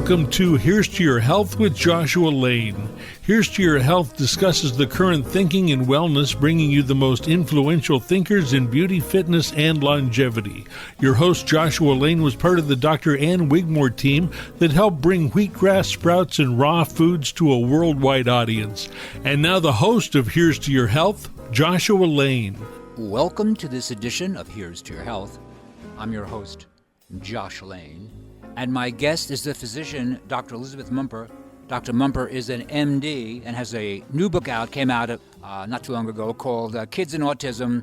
Welcome to Here's to Your Health with Joshua Lane. Here's to Your Health discusses the current thinking in wellness, bringing you the most influential thinkers in beauty, fitness, and longevity. Your host, Joshua Lane, was part of the Dr. Ann Wigmore team that helped bring wheatgrass sprouts and raw foods to a worldwide audience. And now the host of Here's to Your Health, Joshua Lane. Welcome to this edition of Here's to Your Health. I'm your host, Josh Lane. And my guest is the physician, Dr. Elizabeth Mumper. Dr. Mumper is an MD and has a new book out, came out not too long ago, called Kids and Autism,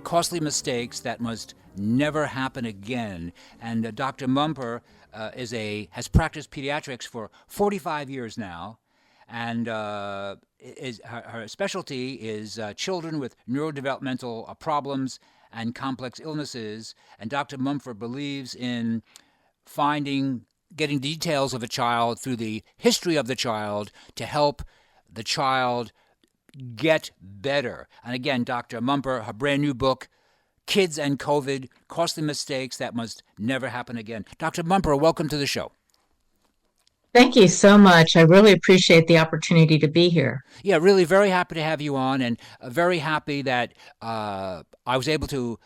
Costly Mistakes That Must Never Happen Again. And Dr. Mumper has practiced pediatrics for 45 years now. And her specialty is children with neurodevelopmental problems and complex illnesses. And Dr. Mumper believes in getting details of a child through the history of the child to help the child get better. And again, Dr. Mumper, her brand new book, Kids and COVID, Costly Mistakes That Must Never Happen Again. Dr. Mumper, welcome to the show. Thank you so much. I really appreciate the opportunity to be here. Yeah, really very happy to have you on, and very happy that I was able to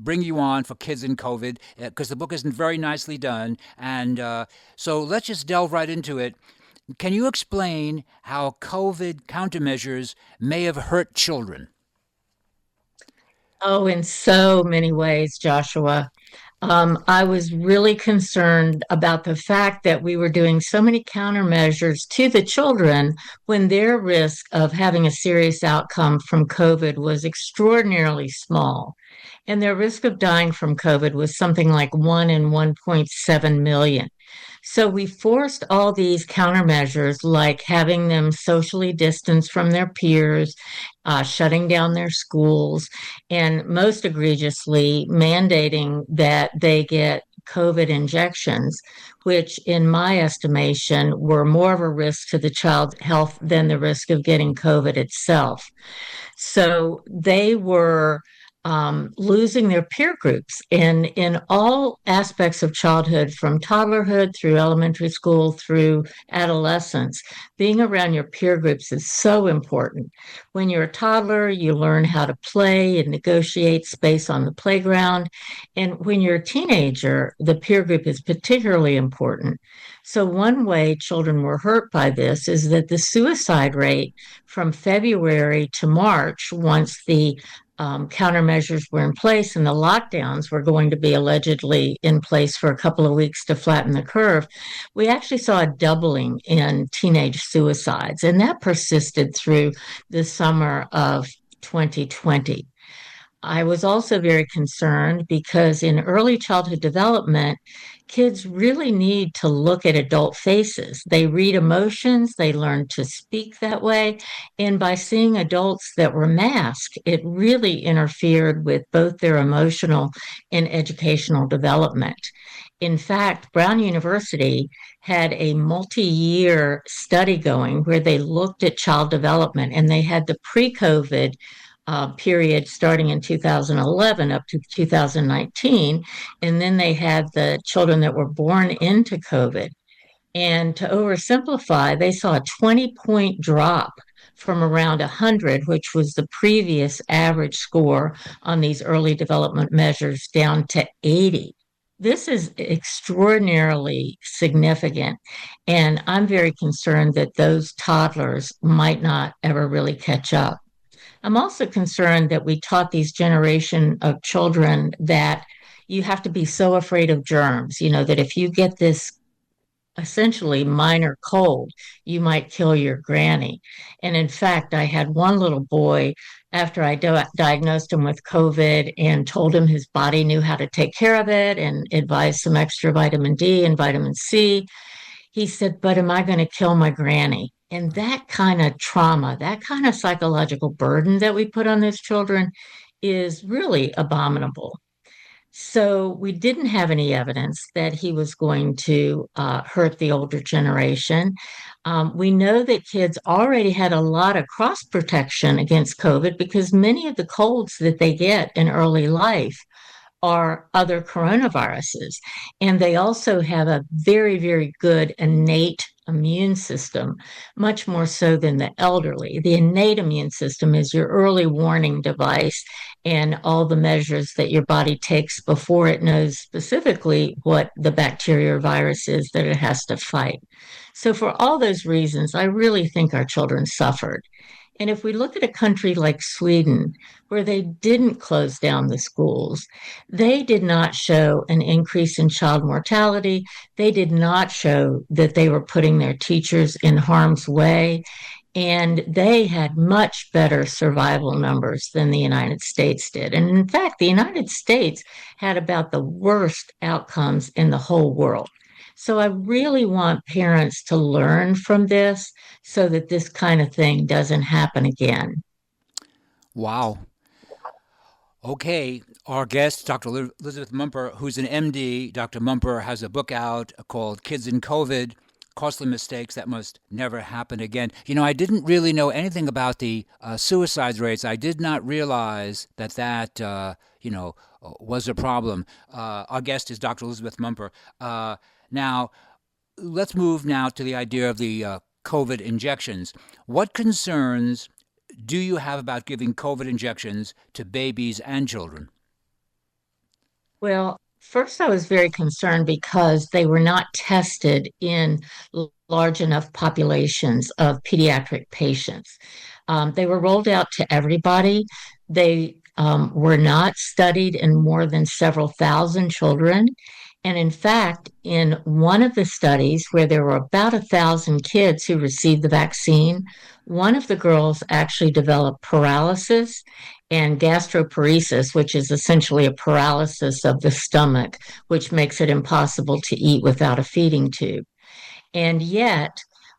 bring you on for Kids and COVID, because the book isn't very nicely done. And so let's just delve right into it. Can you explain how COVID countermeasures may have hurt children? Oh, in so many ways, Joshua. I was really concerned about the fact that we were doing so many countermeasures to the children when their risk of having a serious outcome from COVID was extraordinarily small. And their risk of dying from COVID was something like 1 in 1.7 million. So we forced all these countermeasures, like having them socially distanced from their peers, shutting down their schools, and most egregiously mandating that they get COVID injections, which in my estimation were more of a risk to the child's health than the risk of getting COVID itself. So they were losing their peer groups in all aspects of childhood, from toddlerhood through elementary school through adolescence. Being around your peer groups is so important. When you're a toddler, you learn how to play and negotiate space on the playground. And when you're a teenager, the peer group is particularly important. So one way children were hurt by this is that the suicide rate from February to March, once the countermeasures were in place and the lockdowns were going to be allegedly in place for a couple of weeks to flatten the curve, we actually saw a doubling in teenage suicides, and that persisted through the summer of 2020. I was also very concerned because in early childhood development, kids really need to look at adult faces. They read emotions, they learn to speak that way. And by seeing adults that were masked, it really interfered with both their emotional and educational development. In fact, Brown University had a multi-year study going where they looked at child development, and they had the pre-COVID period starting in 2011 up to 2019. And then they had the children that were born into COVID. And to oversimplify, they saw a 20-point drop from around 100, which was the previous average score on these early development measures, down to 80. This is extraordinarily significant. And I'm very concerned that those toddlers might not ever really catch up. I'm also concerned that we taught these generation of children that you have to be so afraid of germs, that if you get this essentially minor cold, you might kill your granny. And in fact, I had one little boy, after I diagnosed him with COVID and told him his body knew how to take care of it and advised some extra vitamin D and vitamin C, he said, "But am I going to kill my granny?" And that kind of trauma, that kind of psychological burden that we put on those children is really abominable. So we didn't have any evidence that he was going to hurt the older generation. We know that kids already had a lot of cross protection against COVID because many of the colds that they get in early life are other coronaviruses. And they also have a very, very good innate immune system, much more so than the elderly. The innate immune system is your early warning device and all the measures that your body takes before it knows specifically what the bacteria or virus is that it has to fight. So, for all those reasons, I really think our children suffered. And if we look at a country like Sweden, where they didn't close down the schools, they did not show an increase in child mortality. They did not show that they were putting their teachers in harm's way. And they had much better survival numbers than the United States did. And in fact, the United States had about the worst outcomes in the whole world. So I really want parents to learn from this so that this kind of thing doesn't happen again. Wow. Okay, our guest, Dr. Elizabeth Mumper, who's an MD. Dr. Mumper has a book out called Kids in COVID, Costly Mistakes That Must Never Happen Again. I didn't really know anything about the suicide rates. I did not realize that was a problem. Our guest is Dr. Elizabeth Mumper. Now, let's move now to the idea of the COVID injections. What concerns do you have about giving COVID injections to babies and children? Well, first, I was very concerned because they were not tested in large enough populations of pediatric patients. They were rolled out to everybody. They were not studied in more than several thousand children. And in fact, in one of the studies where there were about 1,000 kids who received the vaccine, one of the girls actually developed paralysis and gastroparesis, which is essentially a paralysis of the stomach, which makes it impossible to eat without a feeding tube. And yet,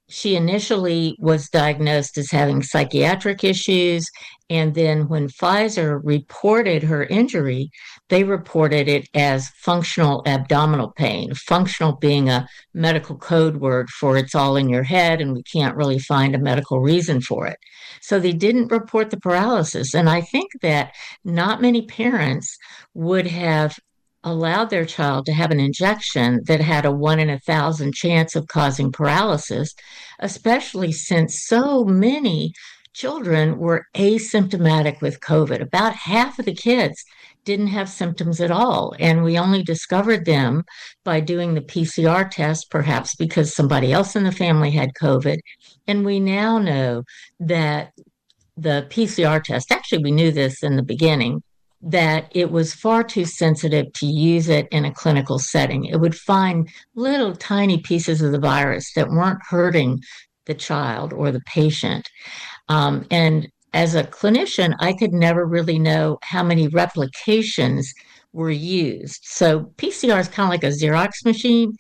she initially was diagnosed as having psychiatric issues. And then when Pfizer reported her injury, they reported it as functional abdominal pain, functional being a medical code word for it's all in your head and we can't really find a medical reason for it. So they didn't report the paralysis. And I think that not many parents would have allowed their child to have an injection that had a 1 in 1,000 chance of causing paralysis, especially since so many children were asymptomatic with COVID. About half of the kids didn't have symptoms at all. And we only discovered them by doing the PCR test, perhaps because somebody else in the family had COVID. And we now know that the PCR test, actually, we knew this in the beginning, that it was far too sensitive to use it in a clinical setting. It would find little tiny pieces of the virus that weren't hurting the child or the patient. And as a clinician, I could never really know how many replications were used. So PCR is kind of like a Xerox machine.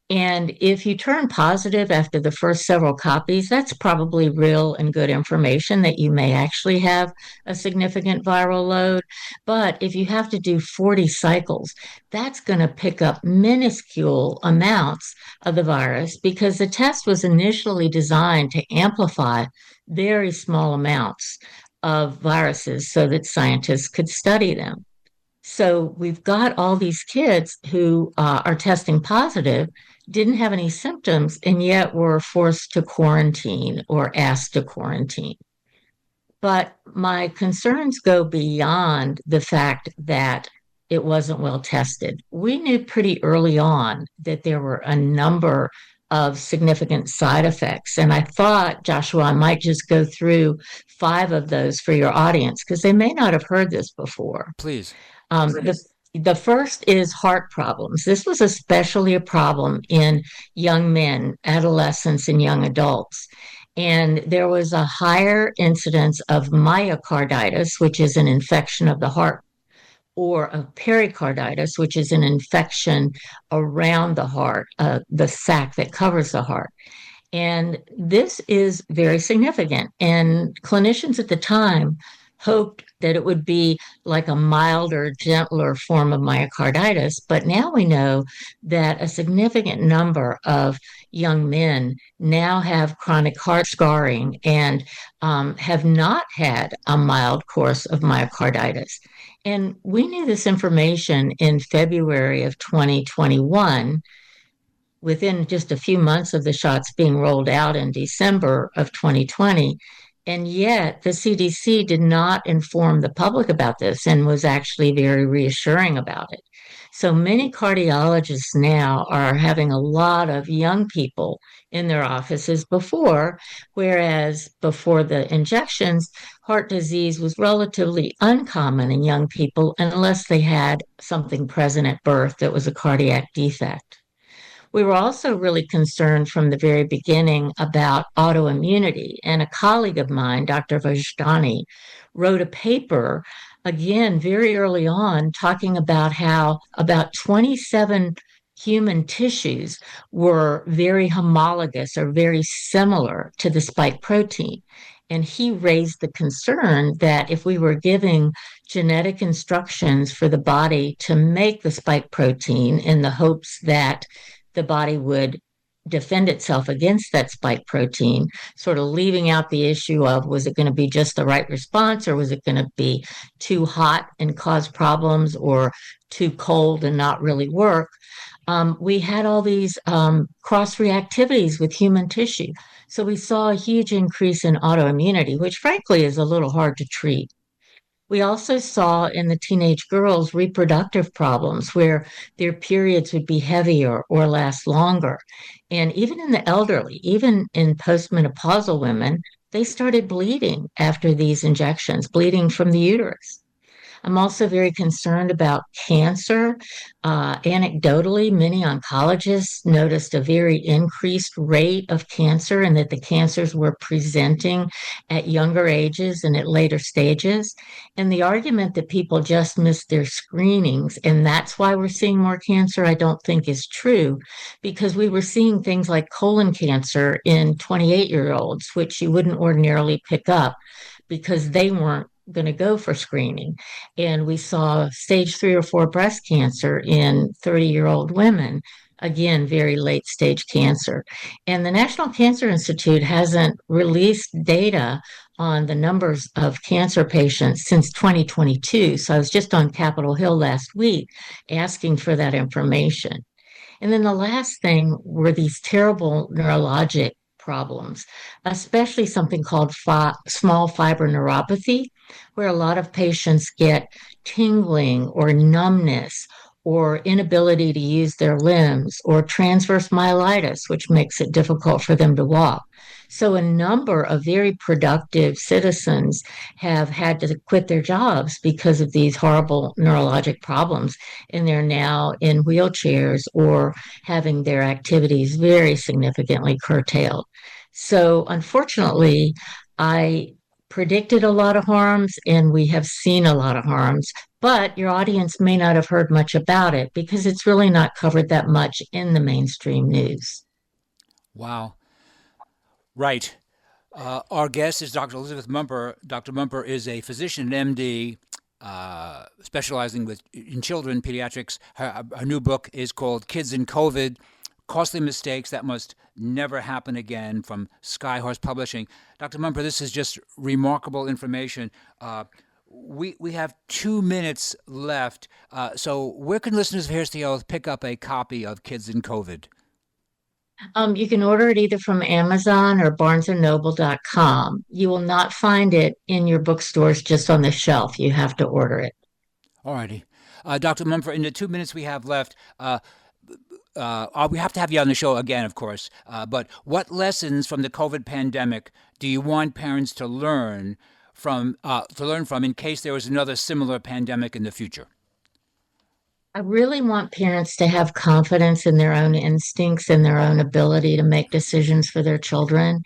And if you turn positive after the first several copies, that's probably real and good information that you may actually have a significant viral load. But if you have to do 40 cycles, that's going to pick up minuscule amounts of the virus because the test was initially designed to amplify very small amounts of viruses so that scientists could study them. So we've got all these kids who are testing positive, didn't have any symptoms, and yet were forced to quarantine or asked to quarantine. But my concerns go beyond the fact that it wasn't well tested. We knew pretty early on that there were a number of significant side effects. And I thought, Joshua, I might just go through 5 of those for your audience because they may not have heard this before. Please. The first is heart problems. This was especially a problem in young men, adolescents, and young adults. And there was a higher incidence of myocarditis, which is an infection of the heart, or of pericarditis, which is an infection around the heart, the sac that covers the heart. And this is very significant. And clinicians at the time hoped that it would be like a milder, gentler form of myocarditis. But now we know that a significant number of young men now have chronic heart scarring and have not had a mild course of myocarditis. And we knew this information in February of 2021, within just a few months of the shots being rolled out in December of 2020. And yet the CDC did not inform the public about this and was actually very reassuring about it. So many cardiologists now are having a lot of young people in their offices whereas before the injections, heart disease was relatively uncommon in young people unless they had something present at birth that was a cardiac defect. We were also really concerned from the very beginning about autoimmunity. And a colleague of mine, Dr. Vajdani, wrote a paper, again, very early on, talking about how about 27 human tissues were very homologous or very similar to the spike protein. And he raised the concern that if we were giving genetic instructions for the body to make the spike protein in the hopes that the body would defend itself against that spike protein, sort of leaving out the issue of was it going to be just the right response or was it going to be too hot and cause problems or too cold and not really work. We had all these cross reactivities with human tissue. So we saw a huge increase in autoimmunity, which frankly is a little hard to treat. We also saw in the teenage girls reproductive problems where their periods would be heavier or last longer. And even in the elderly, even in postmenopausal women, they started bleeding after these injections, bleeding from the uterus. I'm also very concerned about cancer. Anecdotally, many oncologists noticed a very increased rate of cancer and that the cancers were presenting at younger ages and at later stages. And the argument that people just missed their screenings and that's why we're seeing more cancer, I don't think is true, because we were seeing things like colon cancer in 28-year-olds, which you wouldn't ordinarily pick up because they weren't going to go for screening. And we saw stage 3 or 4 breast cancer in 30-year-old women, again, very late stage cancer. And the National Cancer Institute hasn't released data on the numbers of cancer patients since 2022. So I was just on Capitol Hill last week asking for that information. And then the last thing were these terrible neurologic problems, especially something called small fiber neuropathy, where a lot of patients get tingling or numbness or inability to use their limbs or transverse myelitis, which makes it difficult for them to walk. So a number of very productive citizens have had to quit their jobs because of these horrible neurologic problems, and they're now in wheelchairs or having their activities very significantly curtailed. So unfortunately, I predicted a lot of harms and we have seen a lot of harms, but your audience may not have heard much about it because it's really not covered that much in the mainstream news. Wow. Right. Our guest is Dr. Elizabeth Mumper. Dr. Mumper is a physician, an MD, specializing in children pediatrics. Her new book is called Kids in COVID, Costly Mistakes That Must Never Happen Again, from Skyhorse Publishing. Dr. Mumper, this is just remarkable information. We have 2 minutes left. So where can listeners of Here's to Health pick up a copy of Kids in COVID? You can order it either from Amazon or barnesandnoble.com. You will not find it in your bookstores just on the shelf. You have to order it. All righty. Dr. Mumford, in the 2 minutes we have left, we have to have you on the show again, of course, but what lessons from the COVID pandemic do you want parents to learn from in case there was another similar pandemic in the future? I really want parents to have confidence in their own instincts and their own ability to make decisions for their children.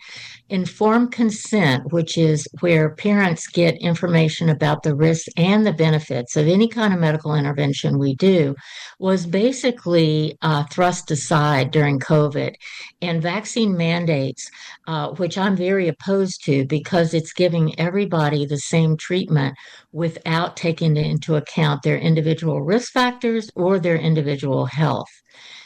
Informed consent, which is where parents get information about the risks and the benefits of any kind of medical intervention we do, was basically thrust aside during COVID. And vaccine mandates, which I'm very opposed to because it's giving everybody the same treatment without taking into account their individual risk factors or their individual health.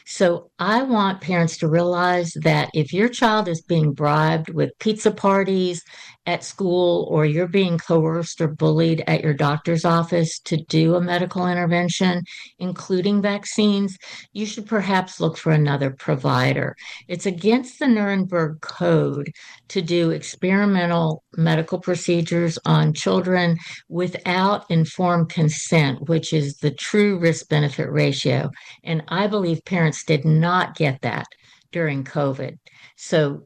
So I want parents to realize that if your child is being bribed with pizza parties at school, or you're being coerced or bullied at your doctor's office to do a medical intervention, including vaccines, you should perhaps look for another provider. It's against the Nuremberg Code to do experimental medical procedures on children without informed consent, which is the true risk benefit ratio. And I believe parents did not get that during COVID. So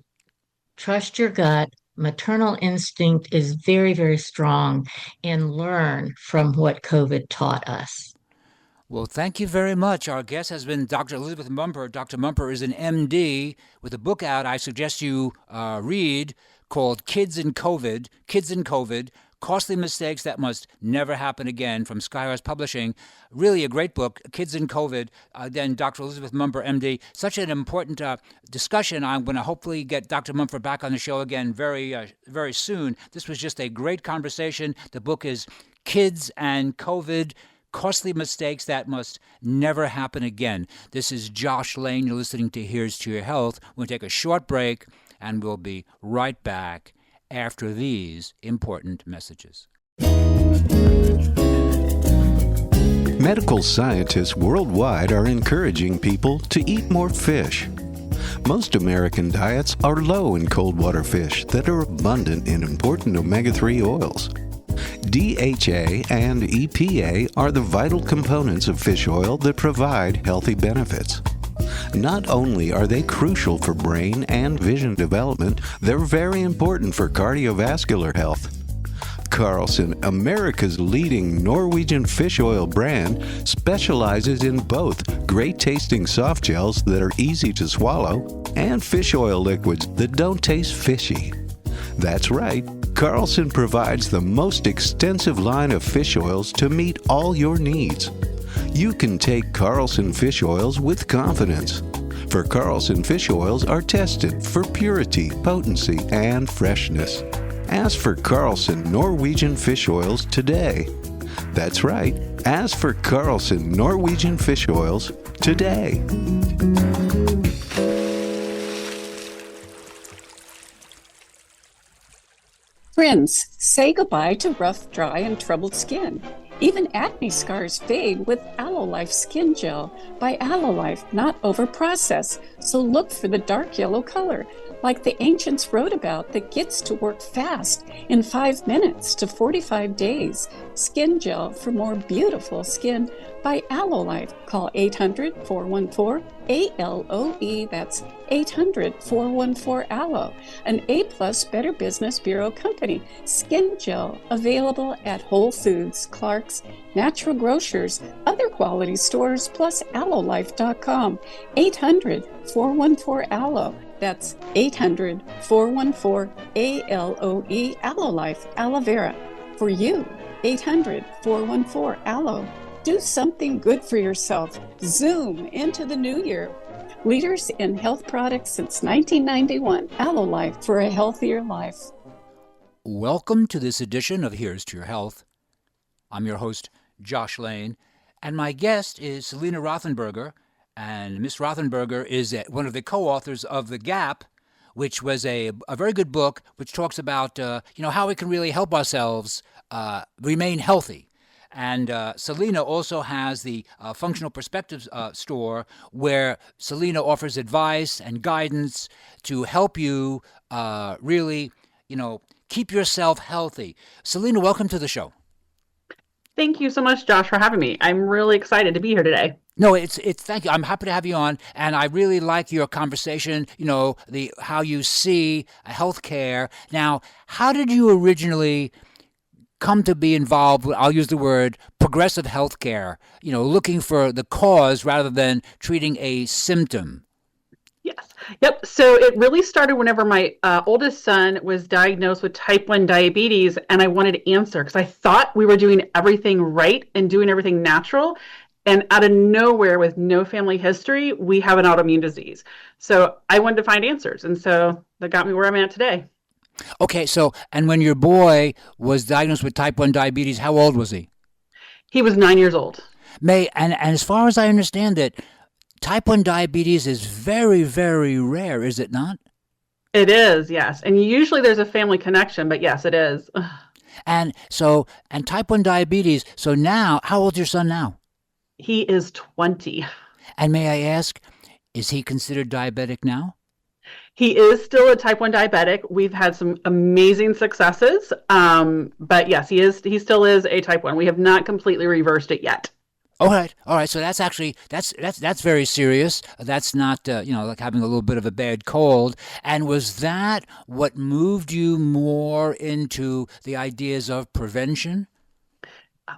trust your gut. Maternal instinct is very, very strong, and learn from what COVID taught us. Well, thank you very much. Our guest has been Dr. Elizabeth Mumper. Dr. Mumper is an MD with a book out I suggest you read called Kids in COVID, Costly Mistakes That Must Never Happen Again, from Skyhorse Publishing. Really a great book, Kids in COVID. Then Dr. Elizabeth Mumper, MD. Such an important discussion. I'm going to hopefully get Dr. Mumper back on the show again very soon. This was just a great conversation. The book is Kids and COVID, Costly Mistakes That Must Never Happen Again. This is Josh Lane. You're listening to Here's to Your Health. We'll take a short break, and we'll be right back after these important messages. Medical scientists worldwide are encouraging people to eat more fish. Most American diets are low in cold water fish that are abundant in important omega-3 oils. DHA and EPA are the vital components of fish oil that provide healthy benefits. Not only are they crucial for brain and vision development, they're very important for cardiovascular health. Carlson, America's leading Norwegian fish oil brand, specializes in both great-tasting soft gels that are easy to swallow and fish oil liquids that don't taste fishy. That's right, Carlson provides the most extensive line of fish oils to meet all your needs. You can take Carlson fish oils with confidence, for Carlson fish oils are tested for purity, potency, and freshness. Ask for Carlson Norwegian fish oils today. That's right, ask for Carlson Norwegian fish oils today. Friends, say goodbye to rough, dry, and troubled skin. Even acne scars fade with AlloLife Skin Gel by AlloLife, not over-processed. So look for the dark yellow color, like the ancients wrote about, that gets to work fast in 5 minutes to 45 days. Skin Gel for more beautiful skin by AlloLife. Call 800-414-ALOE. That's 800-414-ALLO. An A-plus Better Business Bureau company. Skin Gel available at Whole Foods, Clark's, Natural Grocers, other quality stores, plus allolife.com. 800-414-ALLO. That's 800-414-ALOE. AlloLife, aloe vera. For you, 800-414-ALLO. Do something good for yourself. Zoom into the new year. Leaders in health products since 1991. AlloLife, for a healthier life. Welcome to this edition of Here's to Your Health. I'm your host, Josh Lane, and my guest is SALENA ROTHENBERGER. And Miss Rothenberger is one of the co-authors of The Gap, which was a very good book which talks about how we can really help ourselves remain healthy. And SALENA also has the Functional Perspectives store, where SALENA offers advice and guidance to help you really, keep yourself healthy. SALENA, welcome to the show. Thank you so much, Josh, for having me. I'm really excited to be here today. No, it's thank you. I'm happy to have you on, and I really like your conversation, how you see healthcare. Now, how did you originally come to be involved with, I'll use the word, progressive healthcare, looking for the cause rather than treating a symptom? Yes. Yep. So it really started whenever my oldest son was diagnosed with type 1 diabetes, and I wanted to answer because I thought we were doing everything right and doing everything natural. And out of nowhere, with no family history, we have an autoimmune disease. So I wanted to find answers. And so that got me where I'm at today. Okay. So, and when your boy was diagnosed with type 1 diabetes, how old was he? He was 9 years old. And as far as I understand it, type 1 diabetes is very, very rare, is it not? It is, yes. And usually there's a family connection, but yes, it is. And type 1 diabetes, so now, how old's your son now? He is 20. And may I ask, is he considered diabetic now? He is still a type 1 diabetic. We've had some amazing successes. But yes, he still is a type 1. We have not completely reversed it yet. All right. So that's actually that's very serious. That's not like having a little bit of a bad cold. And was that what moved you more into the ideas of prevention?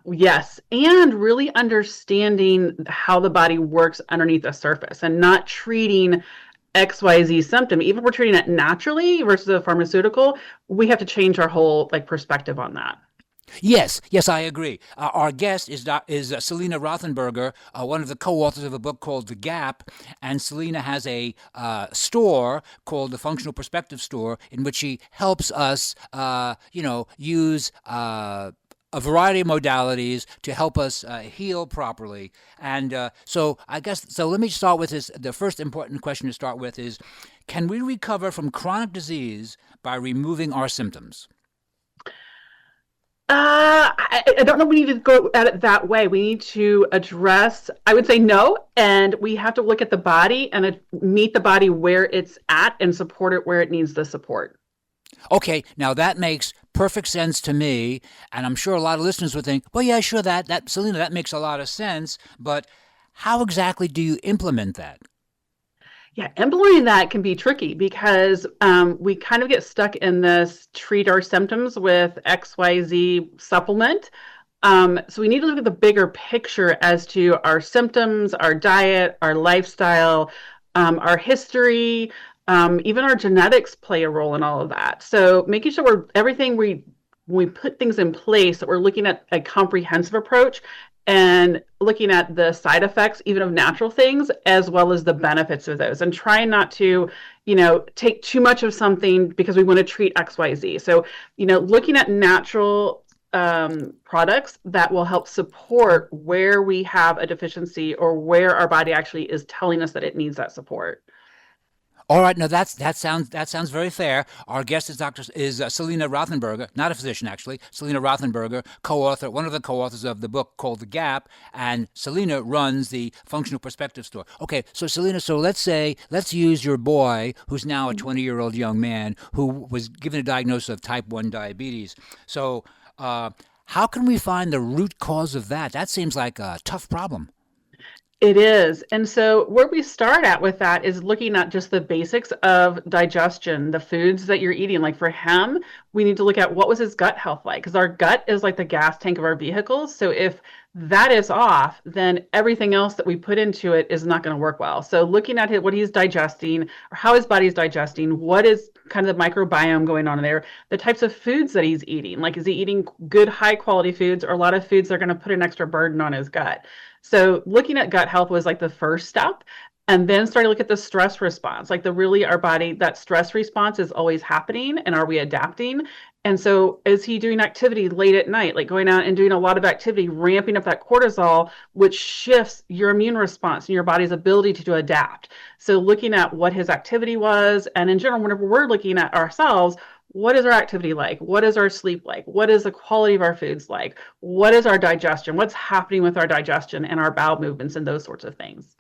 Yes, and really understanding how the body works underneath the surface and not treating XYZ symptom. Even if we're treating it naturally versus a pharmaceutical, we have to change our whole perspective on that. Yes, I agree. Our guest is SALENA ROTHENBERGER, one of the co-authors of a book called The Gap, and SALENA has a store called the Functional Perspective Store, in which she helps us, use a variety of modalities to help us heal properly. And so let me start with this. The first important question to start with is, can we recover from chronic disease by removing our symptoms? I don't know if we need to go at it that way. We need to address, I would say no, and we have to look at the body and meet the body where it's at and support it where it needs the support. Okay, now that makes perfect sense to me, and I'm sure a lot of listeners would think, well, yeah, sure, that SALENA, that makes a lot of sense, but how exactly do you implement that? Yeah, implementing that can be tricky because we kind of get stuck in this treat our symptoms with XYZ supplement. So we need to look at the bigger picture as to our symptoms, our diet, our lifestyle, our history, even our genetics play a role in all of that. So making sure we put things in place, that we're looking at a comprehensive approach and looking at the side effects, even of natural things, as well as the benefits of those, and trying not to, take too much of something because we want to treat XYZ. So, looking at natural products that will help support where we have a deficiency or where our body actually is telling us that it needs that support. All right, now that sounds very fair. Our guest is SALENA ROTHENBERGER, not a physician actually. SALENA ROTHENBERGER, one of the co-authors of the book called The Gap, and SALENA runs the Functional Perspective Store. Okay, so SALENA, let's use your boy, who's now a 20-year-old young man who was given a diagnosis of type 1 diabetes. So, how can we find the root cause of that? That seems like a tough problem. It is. And so where we start at with that is looking at just the basics of digestion, the foods that you're eating. Like for him, we need to look at what was his gut health like, because our gut is like the gas tank of our vehicles. So if that is off, then everything else that we put into it is not going to work well. So looking at what he's digesting, or how his body's digesting, what is kind of the microbiome going on in there, the types of foods that he's eating. Like, is he eating good, high quality foods, or a lot of foods that are going to put an extra burden on his gut? So looking at gut health was like the first step. And then starting to look at the stress response, like our body, that stress response is always happening, and are we adapting? And so is he doing activity late at night, like going out and doing a lot of activity, ramping up that cortisol, which shifts your immune response and your body's ability to adapt. So looking at what his activity was, and in general, whenever we're looking at ourselves, what is our activity like? What is our sleep like? What is the quality of our foods like? What is our digestion? What's happening with our digestion and our bowel movements and those sorts of things?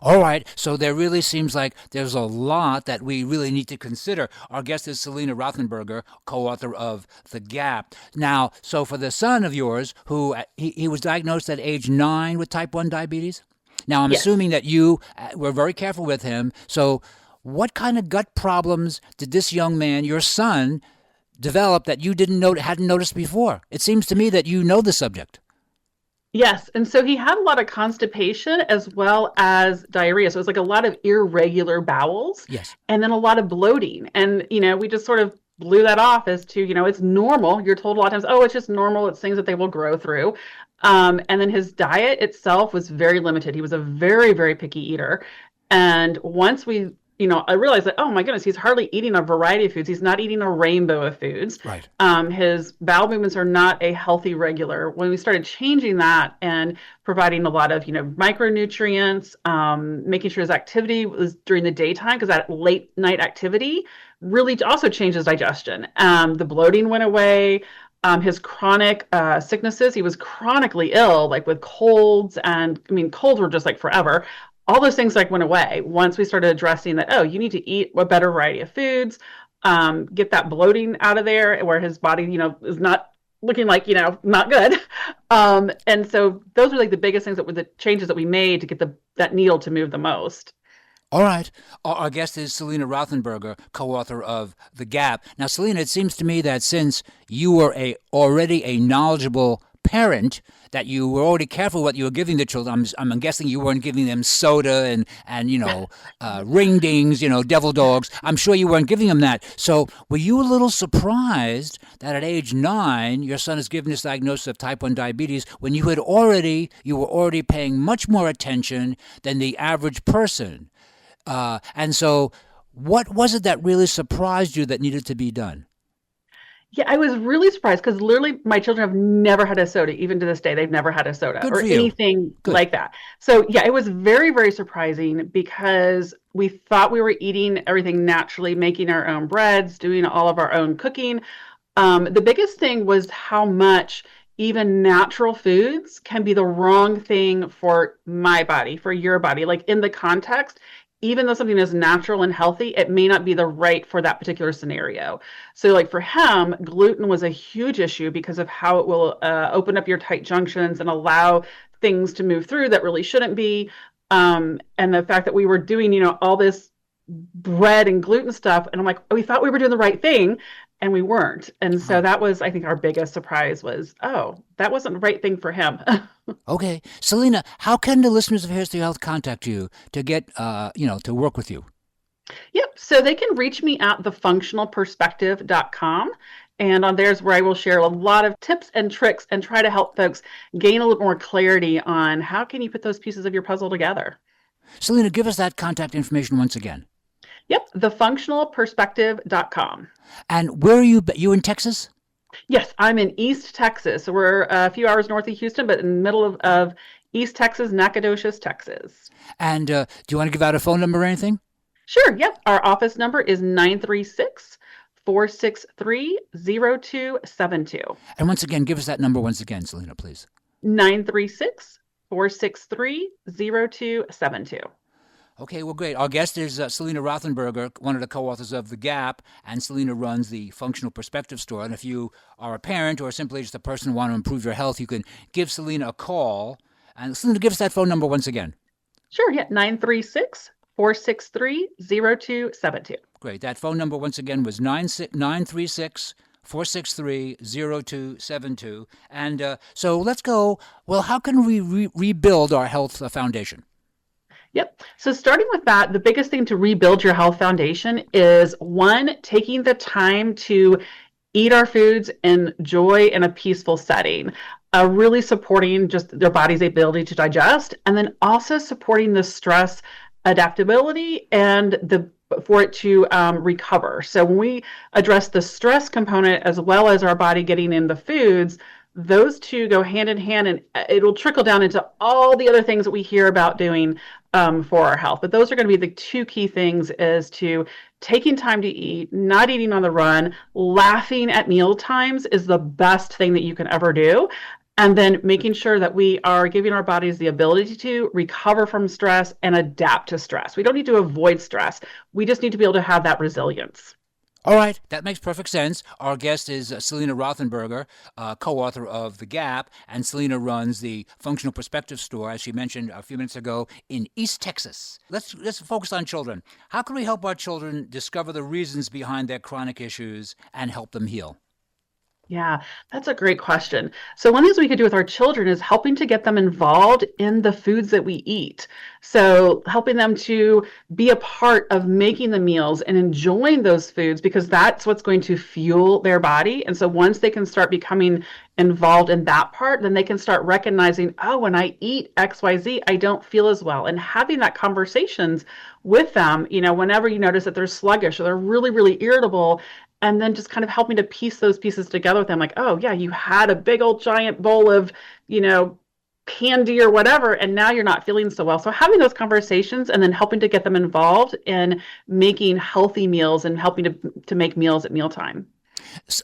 All right, so there really seems like there's a lot that we really need to consider. Our guest is SALENA ROTHENBERGER, co-author of The Gap. Now, so for the son of yours, who he was diagnosed at age 9 with type 1 diabetes? Now, I'm assuming that you were very careful with him. So what kind of gut problems did this young man, your son, develop that you hadn't noticed before? It seems to me that you know the subject. Yes. And so he had a lot of constipation as well as diarrhea. So it was like a lot of irregular bowels. Yes. And then a lot of bloating. And, we just sort of blew that off as to, it's normal. You're told a lot of times, oh, it's just normal. It's things that they will grow through. And then his diet itself was very limited. He was a very, very picky eater. And once I realized that, oh my goodness, he's hardly eating a variety of foods. He's not eating a rainbow of foods. Right. His bowel movements are not a healthy regular. When we started changing that and providing a lot of, micronutrients, making sure his activity was during the daytime, because that late night activity really also changes digestion. The bloating went away. His chronic sicknesses, he was chronically ill, like with colds, and colds were just like forever. All those things went away once we started addressing that, oh, you need to eat a better variety of foods, get that bloating out of there where his body, is not looking like, not good. And so those were like the biggest things that were the changes that we made to get that needle to move the most. All right. Our guest is SALENA ROTHENBERGER, co-author of The Gap. Now, SALENA, it seems to me that since you were already a knowledgeable parent, that you were already careful what you were giving the children. I'm guessing you weren't giving them soda and ring dings, devil dogs. I'm sure you weren't giving them that. So were you a little surprised that at age 9, your son is given this diagnosis of type 1 diabetes when you were already paying much more attention than the average person? And so what was it that really surprised you that needed to be done? Yeah, I was really surprised because literally my children have never had a soda. Even to this day, they've never had a soda or anything like that. So yeah, it was very, very surprising because we thought we were eating everything naturally, making our own breads, doing all of our own cooking. The biggest thing was how much even natural foods can be the wrong thing for my body, for your body. Like in the context, even though something is natural and healthy, it may not be the right for that particular scenario. So like for him, gluten was a huge issue because of how it will open up your tight junctions and allow things to move through that really shouldn't be. And the fact that we were doing, all this bread and gluten stuff. And I'm like, we thought we were doing the right thing and we weren't. And so that was, I think, our biggest surprise was, oh, that wasn't the right thing for him. Okay. SALENA, how can the listeners of Here's to Your Health contact you to get, to work with you? Yep. So they can reach me at thefunctionalperspective.com. And on there's where I will share a lot of tips and tricks and try to help folks gain a little more clarity on how can you put those pieces of your puzzle together. SALENA, give us that contact information once again. Yep. Thefunctionalperspective.com. And where are you? You in Texas? Yes, I'm in East Texas. So we're a few hours north of Houston, but in the middle of East Texas, Nacogdoches, Texas. And do you want to give out a phone number or anything? Sure. Yep. Our office number is 936-463-0272. And once again, give us that number once again, SALENA, please. 936-463-0272. Okay, well, great. Our guest is SALENA ROTHENBERGER, one of the co-authors of The Gap, and SALENA runs the Functional Perspective Store. And if you are a parent or simply just a person who wants to improve your health, you can give SALENA a call. And SALENA, give us that phone number once again. Sure, yeah, 936-463-0272. Great. That phone number once again was 936-463-0272. And so let's go. Well, how can we rebuild our health foundation? Yep. So starting with that, the biggest thing to rebuild your health foundation is, one, taking the time to eat our foods in joy in a peaceful setting, really supporting just their body's ability to digest, and then also supporting the stress adaptability and for it to recover. So when we address the stress component as well as our body getting in the foods, those two go hand in hand, and it'll trickle down into all the other things that we hear about doing for our health. But those are going to be the two key things: is to taking time to eat, not eating on the run, laughing at meal times is the best thing that you can ever do. And then making sure that we are giving our bodies the ability to recover from stress and adapt to stress. We don't need to avoid stress. We just need to be able to have that resilience. All right, that makes perfect sense. Our guest is SALENA ROTHENBERGER, co-author of The Gap, and SALENA runs the Functional Perspective Store, as she mentioned a few minutes ago, in East Texas. Let's focus on children. How can we help our children discover the reasons behind their chronic issues and help them heal? Yeah, that's a great question. So one of the things we could do with our children is helping to get them involved in the foods that we eat. So helping them to be a part of making the meals and enjoying those foods, because that's what's going to fuel their body. And so once they can start becoming involved in that part, then they can start recognizing, oh, when I eat XYZ, I don't feel as well. And having that conversations with them, whenever you notice that they're sluggish or they're really, really irritable, and then just kind of helping to piece those pieces together with them, like, oh yeah, you had a big old giant bowl of, candy or whatever, and now you're not feeling so well. So having those conversations and then helping to get them involved in making healthy meals and helping to make meals at mealtime.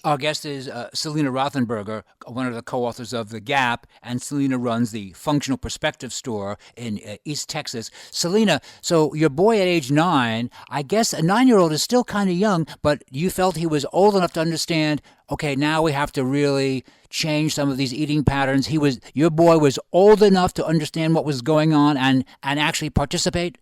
Our guest is SALENA ROTHENBERGER, one of the co-authors of The Gap, and SALENA runs the Functional Perspective Store in East Texas. SALENA, so your boy at age 9, I guess a 9-year-old is still kind of young, but you felt he was old enough to understand, okay, now we have to really change some of these eating patterns. Your boy was old enough to understand what was going on and actually participate?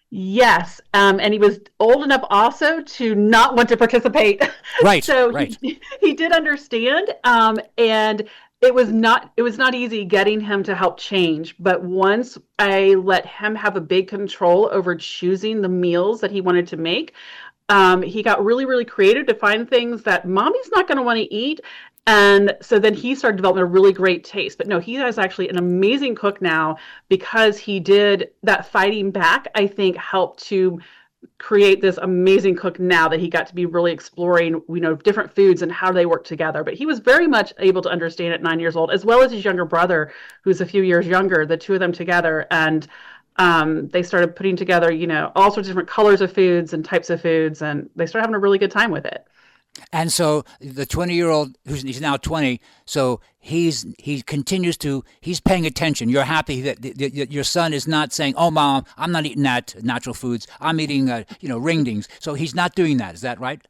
Yes, and he was old enough also to not want to participate. Right. So right. He did understand, and it was not easy getting him to help change. But once I let him have a big control over choosing the meals that he wanted to make, he got really, really creative to find things that mommy's not going to want to eat. And so then he started developing a really great taste. But no, he is actually an amazing cook now, because he did that fighting back, I think, helped to create this amazing cook now that he got to be really exploring, different foods and how they work together. But he was very much able to understand at 9 years old, as well as his younger brother, who's a few years younger, the two of them together. And they started putting together, all sorts of different colors of foods and types of foods, and they started having a really good time with it. And so the 20-year-old, he's now 20, so he's paying attention. You're happy that your son is not saying, oh, Mom, I'm not eating that natural foods. I'm eating, ringdings. So he's not doing that. Is that right?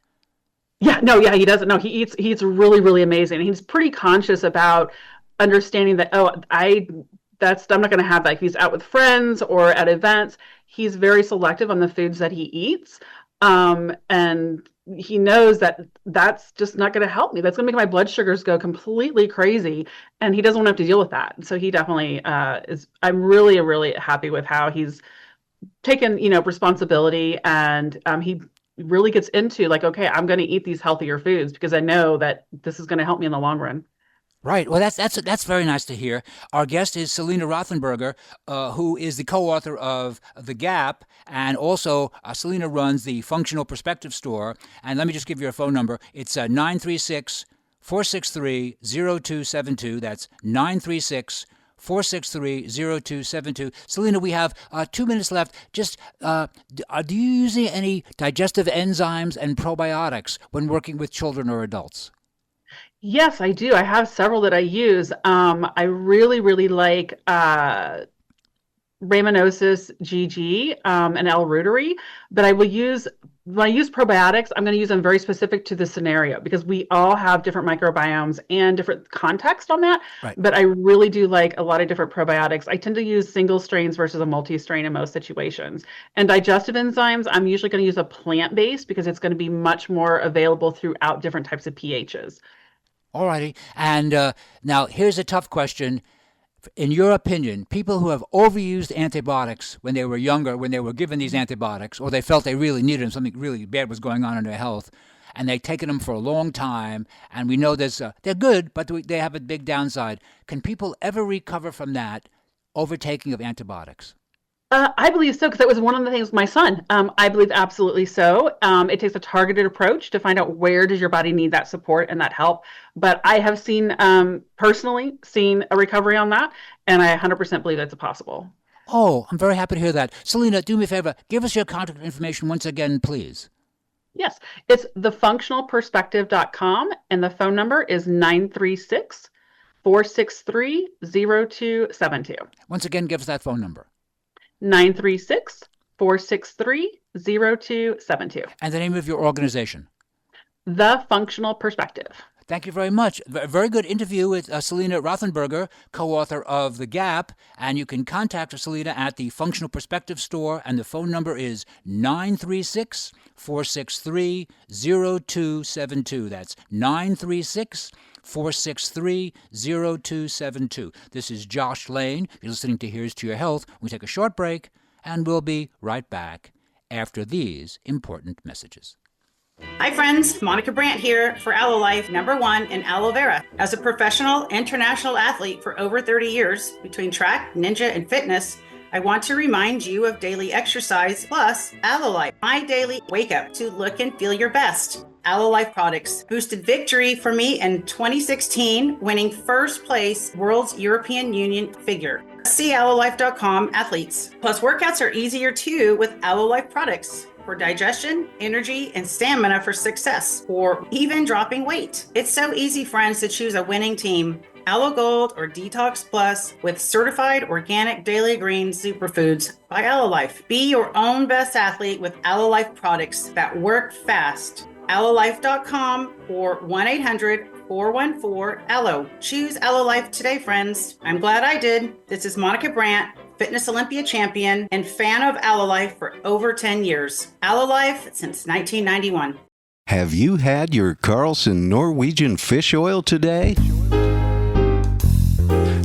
Yeah, he doesn't. No, he eats really, really amazing. He's pretty conscious about understanding that, I'm not going to have that. If he's out with friends or at events, he's very selective on the foods that he eats. And he knows that that's just not going to help me. That's going to make my blood sugars go completely crazy, and he doesn't want to have to deal with that. So he definitely is. I'm really, really happy with how he's taken, responsibility, and he really gets into like, okay, I'm going to eat these healthier foods because I know that this is going to help me in the long run. Right. Well, that's very nice to hear. Our guest is SALENA ROTHENBERGER, who is the co-author of The Gap, and also SALENA runs the Functional Perspective Store. And let me just give you a phone number. It's 936-463-0272. That's 936-463-0272. SALENA, we have 2 minutes left. Just, do you use any digestive enzymes and probiotics when working with children or adults? Yes, I do. I have several that I use. I really, really like Rhamnosus GG and L-Reuteri, but when I use probiotics, I'm going to use them very specific to the scenario, because we all have different microbiomes and different context on that. Right. But I really do like a lot of different probiotics. I tend to use single strains versus a multi-strain in most situations. And digestive enzymes, I'm usually going to use a plant-based, because it's going to be much more available throughout different types of pHs. All righty. And now here's a tough question. In your opinion, people who have overused antibiotics when they were younger, when they were given these antibiotics, or they felt they really needed them, something really bad was going on in their health, and they've taken them for a long time, and we know they're good, but they have a big downside. Can people ever recover from that overtaking of antibiotics? I believe so, because that was one of the things with my son. I believe absolutely so. It takes a targeted approach to find out where does your body need that support and that help. But I have personally seen a recovery on that, and I 100% believe that's possible. Oh, I'm very happy to hear that. SALENA, do me a favor. Give us your contact information once again, please. Yes, it's thefunctionalperspective.com, and the phone number is 936-463-0272. Once again, give us that phone number. 936 463-0272. And the name of your organization? The Functional Perspective. Thank you very much. A very good interview with SALENA ROTHENBERGER, co-author of The Gap. And you can contact SALENA at the Functional Perspective store. And the phone number is 936-463-0272. That's 936-463-0272. This is Josh Lane. You're listening to Here's to Your Health. We take a short break, and we'll be right back after these important messages. Hi friends, Monica Brandt here for AlloLife, #1 in aloe vera. As a professional international athlete for over 30 years, between track, ninja, and fitness, I want to remind you of daily exercise plus AlloLife, my daily wake up to look and feel your best. AlloLife products boosted victory for me in 2016, winning first place World's European Union figure. See allolife.com athletes. Plus workouts are easier too with AlloLife products. For digestion, energy, and stamina for success, or even dropping weight. It's so easy, friends, to choose a winning team. Aloe Gold or Detox Plus with certified organic daily green superfoods by AlloLife. Be your own best athlete with AlloLife products that work fast. allolife.com or 1-800-414-ALLO. Choose AlloLife today, friends. I'm glad I did. This is Monica Brandt, Fitness Olympia champion and fan of AlloLife for over 10 years. AlloLife since 1991. Have you had your Carlson Norwegian fish oil today?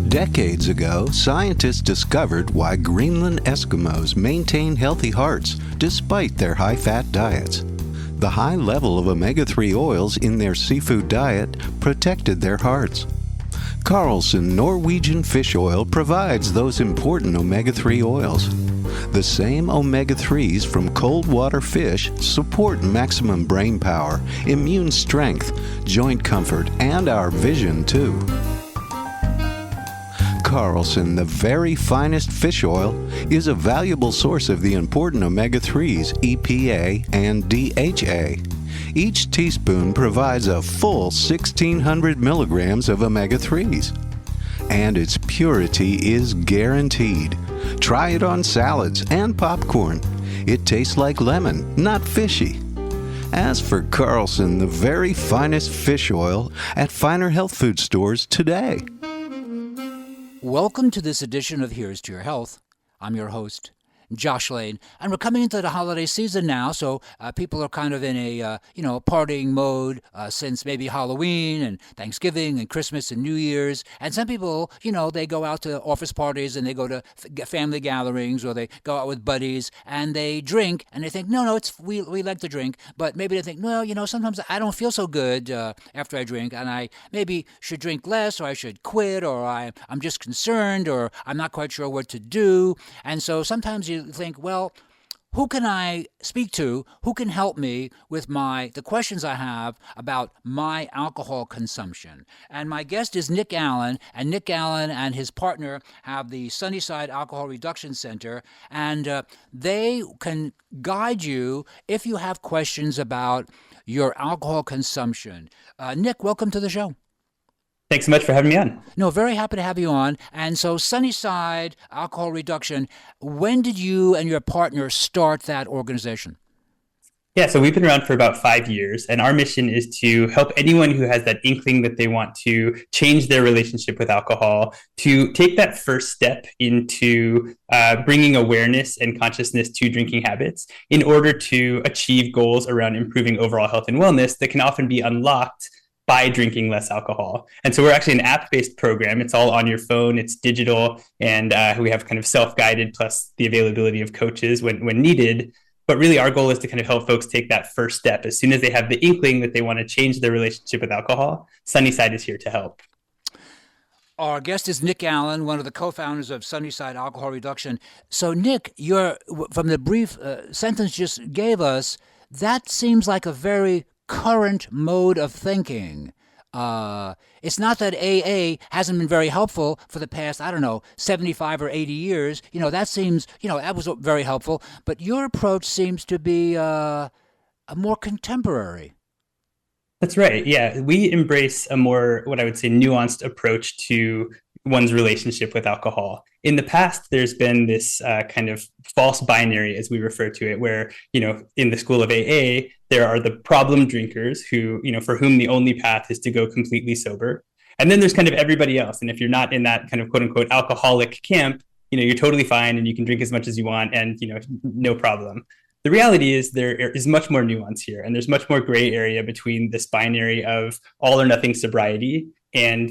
Decades ago, scientists discovered why Greenland Eskimos maintain healthy hearts despite their high-fat diets. The high level of omega-3 oils in their seafood diet protected their hearts. Carlson Norwegian fish oil provides those important omega-3 oils. The same omega-3s from cold water fish support maximum brain power, immune strength, joint comfort, and our vision too. Carlson, the very finest fish oil, is a valuable source of the important omega-3s, EPA and DHA. Each teaspoon provides a full 1,600 milligrams of omega-3s. And its purity is guaranteed. Try it on salads and popcorn. It tastes like lemon, not fishy. Ask for Carlson, the very finest fish oil, at finer health food stores today. Welcome to this edition of Here's to Your Health. I'm your host, Josh Lane, and we're coming into the holiday season now, so people are kind of in a partying mode since maybe Halloween and Thanksgiving and Christmas and New Year's. And some people, they go out to office parties and they go to family gatherings, or they go out with buddies and they drink and they think, no, we like to drink, but maybe they think, well, sometimes I don't feel so good after I drink, and I maybe should drink less, or I should quit, or I'm just concerned, or I'm not quite sure what to do. And so sometimes you think, well, who can I speak to? Who can help me with the questions I have about my alcohol consumption? And my guest is Nick Allen, and Nick Allen and his partner have the SUNNYSIDE Alcohol Reduction Center, and they can guide you if you have questions about your alcohol consumption. Nick, welcome to the show. Thanks so much for having me on. No, very happy to have you on. And so SUNNYSIDE Alcohol Reduction, when did you and your partner start that organization? Yeah, so we've been around for about 5 years, and our mission is to help anyone who has that inkling that they want to change their relationship with alcohol to take that first step into bringing awareness and consciousness to drinking habits in order to achieve goals around improving overall health and wellness that can often be unlocked by drinking less alcohol. And so we're actually an app-based program. It's all on your phone, it's digital, and we have kind of self-guided plus the availability of coaches when needed. But really our goal is to kind of help folks take that first step. As soon as they have the inkling that they want to change their relationship with alcohol, SUNNYSIDE is here to help. Our guest is Nick Allen, one of the co-founders of SUNNYSIDE Alcohol Reduction. So Nick, from the brief sentence you just gave us, that seems like a very current mode of thinking. It's not that AA hasn't been very helpful for the past, 75 or 80 years. That seems, that was very helpful. But your approach seems to be a more contemporary. That's right. Yeah, we embrace a more, what I would say, nuanced approach to one's relationship with alcohol. In the past, there's been this kind of false binary, as we refer to it, where, in the school of AA, there are the problem drinkers who, for whom the only path is to go completely sober. And then there's kind of everybody else. And if you're not in that kind of quote unquote alcoholic camp, you're totally fine and you can drink as much as you want and, no problem. The reality is there is much more nuance here, and there's much more gray area between this binary of all or nothing sobriety and,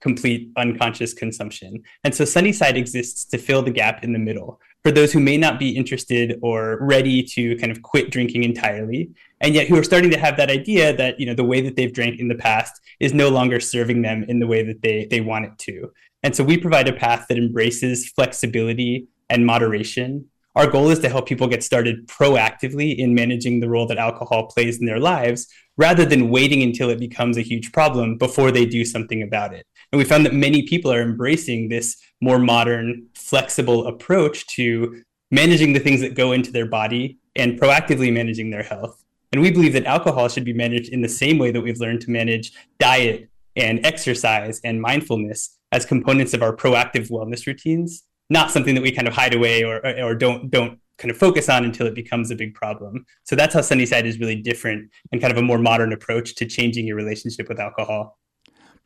complete unconscious consumption. And so Sunnyside exists to fill the gap in the middle for those who may not be interested or ready to kind of quit drinking entirely, and yet who are starting to have that idea that, the way that they've drank in the past is no longer serving them in the way that they want it to. And so we provide a path that embraces flexibility and moderation. Our goal is to help people get started proactively in managing the role that alcohol plays in their lives, rather than waiting until it becomes a huge problem before they do something about it. And we found that many people are embracing this more modern, flexible approach to managing the things that go into their body and proactively managing their health. And we believe that alcohol should be managed in the same way that we've learned to manage diet and exercise and mindfulness as components of our proactive wellness routines, not something that we kind of hide away or don't kind of focus on until it becomes a big problem. So that's how Sunnyside is really different and kind of a more modern approach to changing your relationship with alcohol.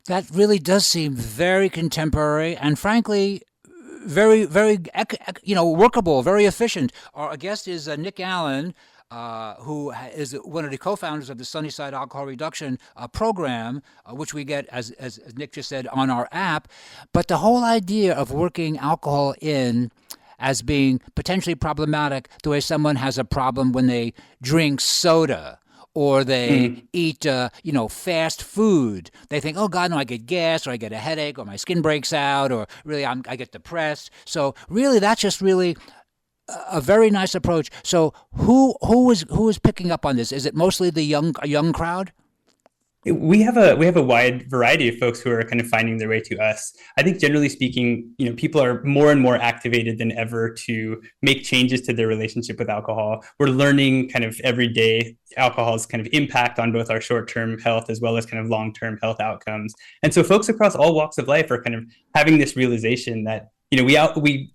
That really does seem very contemporary and, frankly, very, very, workable, very efficient. Our guest is Nick Allen, who is one of the co-founders of the Sunnyside Alcohol Reduction Program, which we get, as Nick just said, on our app. But the whole idea of working alcohol in as being potentially problematic, the way someone has a problem when they drink soda or they eat, fast food. They think, oh, God, no, I get gas or I get a headache or my skin breaks out or really I get depressed. So really, that's just really a very nice approach. So who is picking up on this? Is it mostly the young crowd? We have a wide variety of folks who are kind of finding their way to us. I think generally speaking, people are more and more activated than ever to make changes to their relationship with alcohol. We're learning kind of every day alcohol's kind of impact on both our short-term health as well as kind of long-term health outcomes. And so folks across all walks of life are kind of having this realization that, we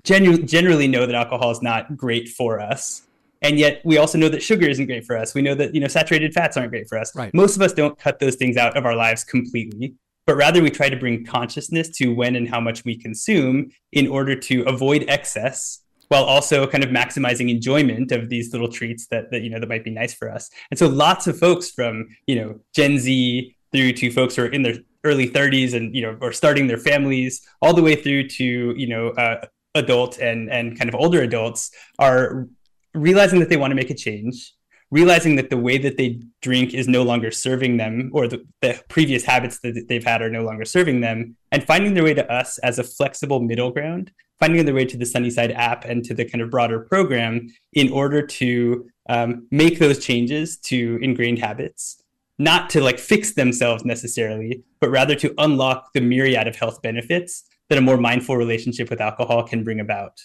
generally know that alcohol is not great for us. And yet we also know that sugar isn't great for us. We know that, saturated fats aren't great for us. Right. Most of us don't cut those things out of our lives completely, but rather we try to bring consciousness to when and how much we consume in order to avoid excess, while also kind of maximizing enjoyment of these little treats that might be nice for us. And so lots of folks from, Gen Z through to folks who are in their early 30s and, or starting their families, all the way through to, adult and kind of older adults are realizing that they want to make a change, realizing that the way that they drink is no longer serving them, or the previous habits that they've had are no longer serving them, and finding their way to us as a flexible middle ground, finding their way to the Sunnyside app and to the kind of broader program in order to make those changes to ingrained habits, not to fix themselves necessarily, but rather to unlock the myriad of health benefits that a more mindful relationship with alcohol can bring about.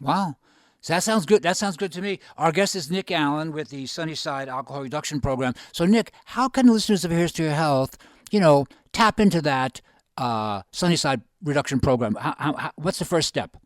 Wow. So that sounds good. That sounds good to me. Our guest is Nick Allen with the Sunnyside Alcohol Reduction Program. So, Nick, how can listeners of Here's to Your Health, tap into that Sunnyside Reduction Program? What's the first step?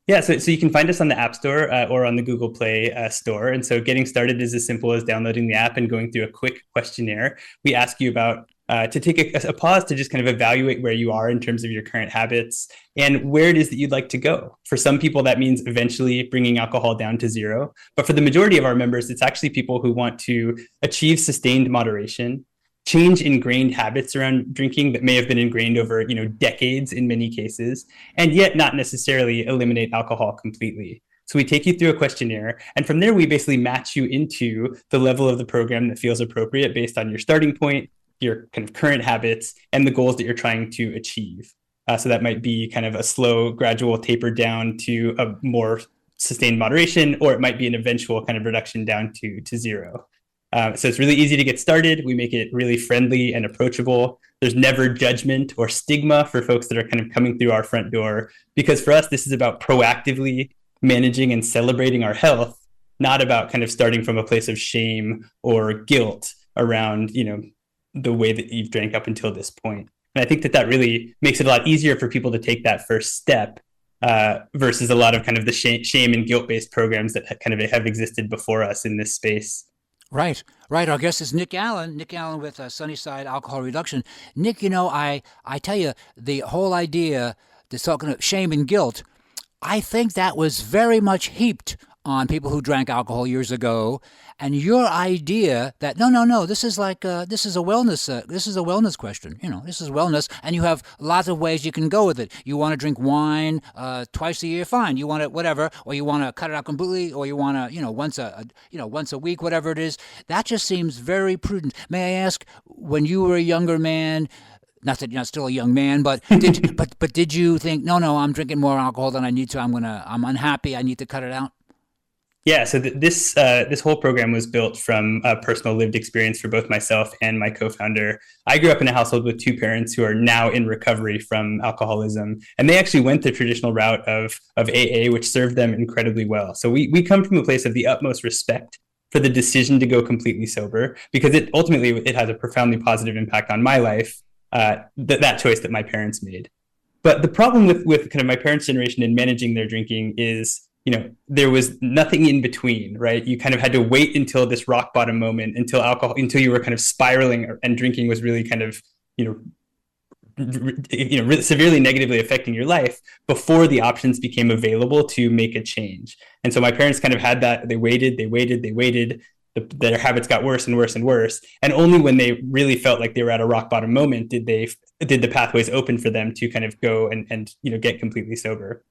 Yeah, so you can find us on the App Store or on the Google Play Store. And so getting started is as simple as downloading the app and going through a quick questionnaire. We ask you about to take a pause to just kind of evaluate where you are in terms of your current habits and where it is that you'd like to go. For some people, that means eventually bringing alcohol down to zero. But for the majority of our members, it's actually people who want to achieve sustained moderation, change ingrained habits around drinking that may have been ingrained over, decades in many cases, and yet not necessarily eliminate alcohol completely. So we take you through a questionnaire, and from there, we basically match you into the level of the program that feels appropriate based on your starting point, your kind of current habits, and the goals that you're trying to achieve. So that might be kind of a slow, gradual taper down to a more sustained moderation, or it might be an eventual kind of reduction down to zero. So it's really easy to get started. We make it really friendly and approachable. There's never judgment or stigma for folks that are kind of coming through our front door, because for us, this is about proactively managing and celebrating our health, not about kind of starting from a place of shame or guilt around, the way that you've drank up until this point. And I think that really makes it a lot easier for people to take that first step versus a lot of kind of the shame and guilt-based programs that kind of have existed before us in this space. Right. Our guest is Nick Allen with SUNNYSIDE Alcohol Reduction. Nick, I tell you, the whole idea, this talking of shame and guilt, I think that was very much heaped on people who drank alcohol years ago. And your idea that no, this is like this is a wellness question. This is wellness, and you have lots of ways you can go with it. You want to drink wine twice a year, fine. You want it whatever, or you want to cut it out completely, or you want to once a week, whatever it is. That just seems very prudent. May I ask, when you were a younger man? Not that you're not still a young man, but did you think no, I'm drinking more alcohol than I need to. I'm unhappy. I need to cut it out. Yeah, so this whole program was built from a personal lived experience for both myself and my co-founder. I grew up in a household with two parents who are now in recovery from alcoholism, and they actually went the traditional route of AA, which served them incredibly well. So we come from a place of the utmost respect for the decision to go completely sober, because it has a profoundly positive impact on my life, that choice that my parents made. But the problem with kind of my parents' generation in managing their drinking is, there was nothing in between, right? You kind of had to wait until this rock bottom moment, until you were kind of spiraling and drinking was really kind of, severely negatively affecting your life before the options became available to make a change. And so my parents kind of had that. They waited. Their habits got worse and worse and worse. And only when they really felt like they were at a rock bottom moment did the pathways open for them to kind of go and get completely sober.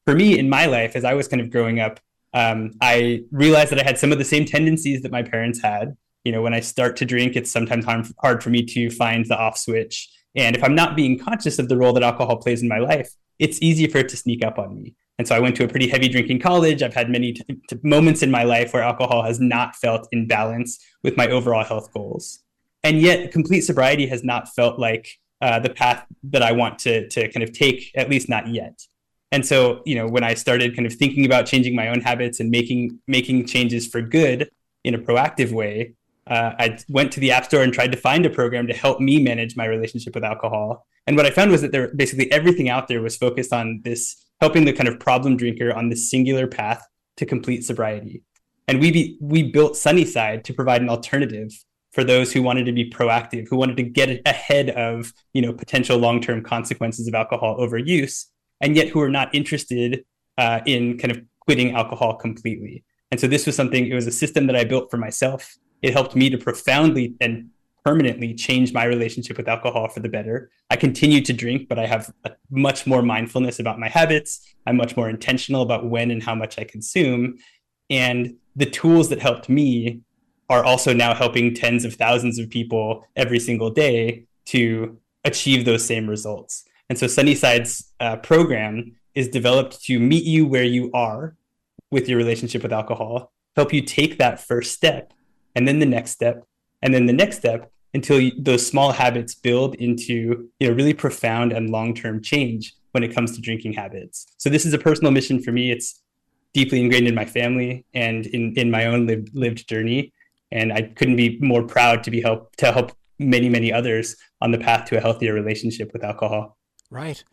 For me, in my life, as I was kind of growing up, I realized that I had some of the same tendencies that my parents had. When I start to drink, it's sometimes hard for me to find the off switch. And if I'm not being conscious of the role that alcohol plays in my life, it's easy for it to sneak up on me. And so I went to a pretty heavy drinking college. I've had many moments in my life where alcohol has not felt in balance with my overall health goals. And yet complete sobriety has not felt like the path that I want to kind of take, at least not yet. And so, when I started kind of thinking about changing my own habits and making changes for good in a proactive way, I went to the App Store and tried to find a program to help me manage my relationship with alcohol. And what I found was that basically everything out there was focused on this, helping the kind of problem drinker on this singular path to complete sobriety. And we built SUNNYSIDE to provide an alternative for those who wanted to be proactive, who wanted to get ahead of potential long-term consequences of alcohol overuse, and yet who are not interested in kind of quitting alcohol completely. And so this was it was a system that I built for myself. It helped me to profoundly and permanently change my relationship with alcohol for the better. I continue to drink, but I have much more mindfulness about my habits. I'm much more intentional about when and how much I consume. And the tools that helped me are also now helping tens of thousands of people every single day to achieve those same results. And so SUNNYSIDE's program is developed to meet you where you are with your relationship with alcohol, help you take that first step, and then the next step, and then the next step, until those small habits build into really profound and long-term change when it comes to drinking habits. So this is a personal mission for me. It's deeply ingrained in my family and in my own lived journey. And I couldn't be more proud to help many, many others on the path to a healthier relationship with alcohol. Right.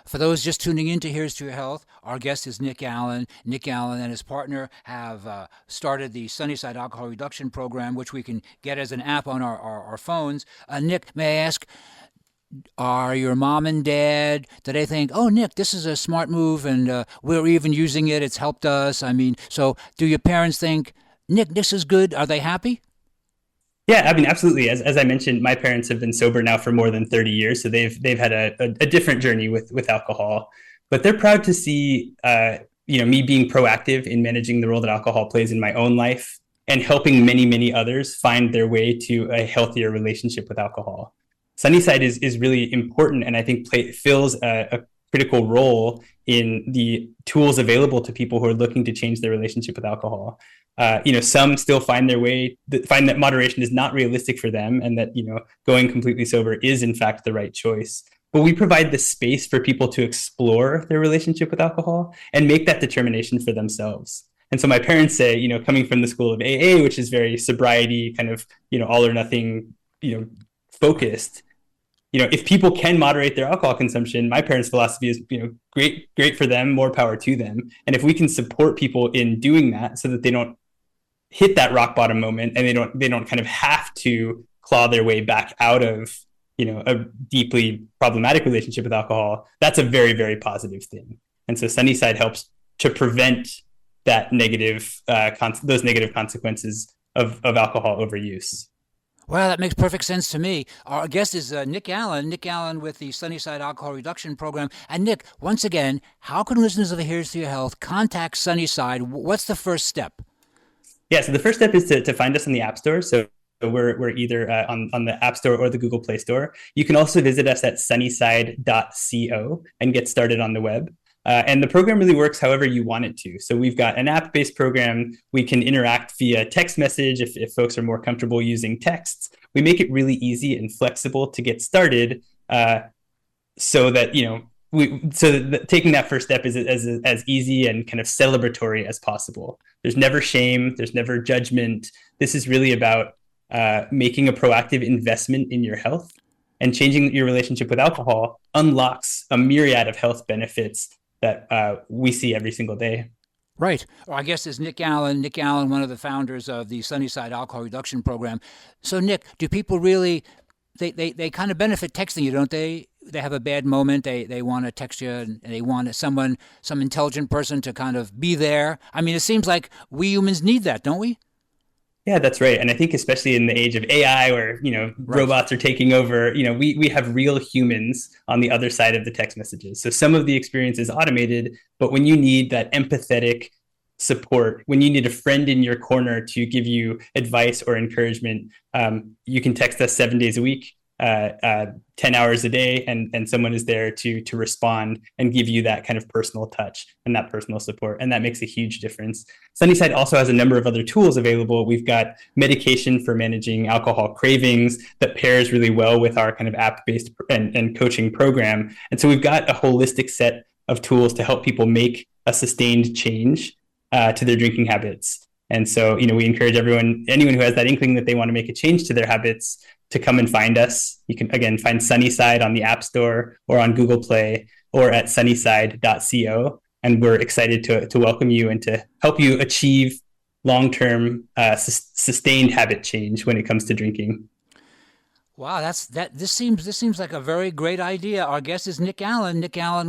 For those just tuning in to Here's to Your Health, our guest is Nick Allen. Nick Allen and his partner have started the SUNNYSIDE Alcohol Reduction Program, which we can get as an app on our phones. Nick, may I ask, are your mom and dad, do they think, oh, Nick, this is a smart move and we're even using it, it's helped us? So do your parents think, Nick, this is good? Are they happy? Yeah, absolutely. As I mentioned, my parents have been sober now for more than 30 years, so they've had a different journey with alcohol. But they're proud to see me being proactive in managing the role that alcohol plays in my own life and helping many, many others find their way to a healthier relationship with alcohol. SUNNYSIDE is really important, and I think fills a critical role in the tools available to people who are looking to change their relationship with alcohol. Some still find that moderation is not realistic for them, and that going completely sober is in fact the right choice. But we provide the space for people to explore their relationship with alcohol and make that determination for themselves. And so my parents say, coming from the school of AA, which is very sobriety kind of all or nothing focused, if people can moderate their alcohol consumption, my parents' philosophy is, great for them, more power to them. And if we can support people in doing that so that they don't hit that rock bottom moment and they don't kind of have to claw their way back out of, a deeply problematic relationship with alcohol, that's a very, very positive thing. And so Sunnyside helps to prevent that those negative consequences of alcohol overuse. Well, that makes perfect sense to me. Our guest is Nick Allen with the Sunnyside Alcohol Reduction Program. And Nick, once again, how can listeners of Here's to Your Health contact Sunnyside? What's the first step? Yeah, so the first step is to find us in the App Store. So we're either on the App Store or the Google Play Store. You can also visit us at sunnyside.co and get started on the web. And the program really works however you want it to. So we've got an app-based program. We can interact via text message if folks are more comfortable using texts. We make it really easy and flexible to get started, so that taking that first step is as easy and kind of celebratory as possible. There's never shame. There's never judgment. This is really about making a proactive investment in your health, and changing your relationship with alcohol unlocks a myriad of health benefits that we see every single day. Right. Or I guess is Nick Allen, one of the founders of the Sunnyside Alcohol Reduction Program. So Nick, do people really, they kind of benefit texting you, don't they? They have a bad moment, they want to text you, and they want some intelligent person to kind of be there. I mean, it seems like we humans need that, don't we? Yeah, that's right. And I think especially in the age of AI where, robots are taking over, we have real humans on the other side of the text messages. So some of the experience is automated, but when you need that empathetic support, when you need a friend in your corner to give you advice or encouragement, you can text us 7 days a week, 10 hours a day, and someone is there to respond and give you that kind of personal touch and that personal support. And that makes a huge difference. Sunnyside also has a number of other tools available. We've got medication for managing alcohol cravings that pairs really well with our kind of app-based and coaching program. And so we've got a holistic set of tools to help people make a sustained change to their drinking habits. And so, we encourage anyone who has that inkling that they want to make a change to their habits to come and find us. You can, again, find Sunnyside on the App Store or on Google Play or at sunnyside.co. And we're excited to welcome you and to help you achieve long-term sustained habit change when it comes to drinking. Wow, this seems like a very great idea. Our guest is Nick Allen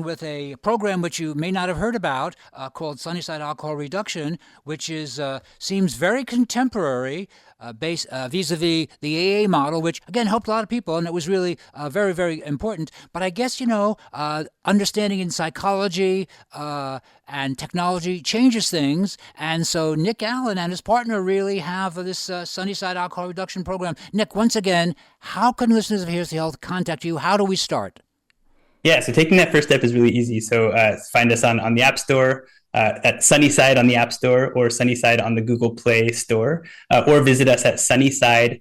with a program which you may not have heard about called Sunnyside Alcohol Reduction, which seems very contemporary, based vis-a-vis the AA model, which again helped a lot of people, and it was really very, very important. But I guess understanding in psychology and technology changes things, and so Nick Allen and his partner really have this Sunnyside Alcohol Reduction Program. Nick, once again, how can listeners of Here's to Health contact you? How do we start? Yeah, so taking that first step is really easy. So find us on the App Store, at Sunnyside on the App Store, or Sunnyside on the Google Play Store, or visit us at sunnyside.co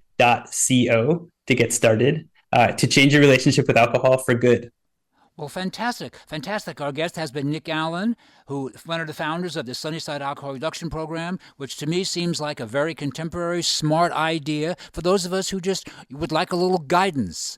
to get started, to change your relationship with alcohol for good. Well, fantastic. Our guest has been Nick Allen, one of the founders of the Sunnyside Alcohol Reduction Program, which to me seems like a very contemporary, smart idea for those of us who just would like a little guidance.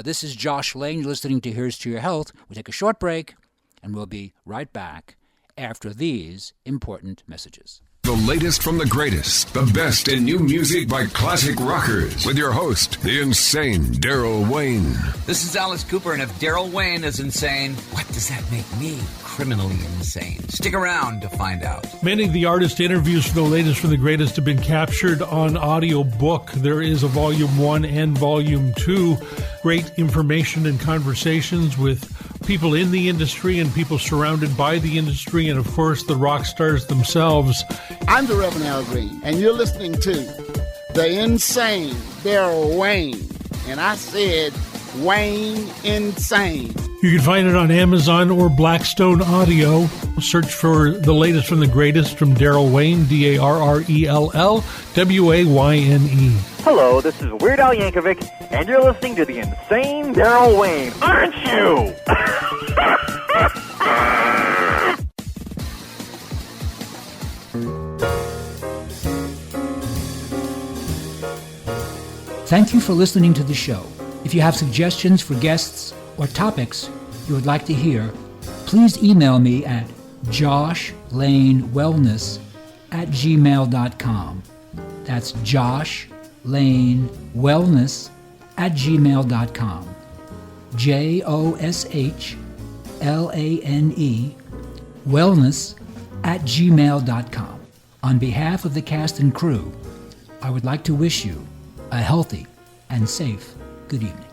This is Josh Lane. You're listening to Here's to Your Health. We take a short break, and we'll be right back after these important messages. The latest from the greatest, the best in new music by classic rockers, with your host, the insane Daryl Wayne. This is Alice Cooper, and if Daryl Wayne is insane, what does that make me? Criminally insane. Stick around to find out. Many of the artist interviews for the latest from the greatest have been captured on audiobook. There is a Volume 1 and Volume 2. Great information and conversations with people in the industry and people surrounded by the industry, and of course the rock stars themselves. I'm the Reverend Al Green, and you're listening to the insane Daryl Wayne. And I said Wayne Insane. You can find it on Amazon or Blackstone Audio. Search for the latest from the greatest from Daryl Wayne, Darrell Wayne. Hello, this is Weird Al Yankovic, and you're listening to the insane Daryl Wayne, aren't you? Thank you for listening to the show. If you have suggestions for guests or topics you would like to hear, please email me at joshlane.wellness@gmail.com. That's joshlane.wellness@gmail.com. JOSHLANE wellness@gmail.com. On behalf of the cast and crew, I would like to wish you a healthy and safe good evening.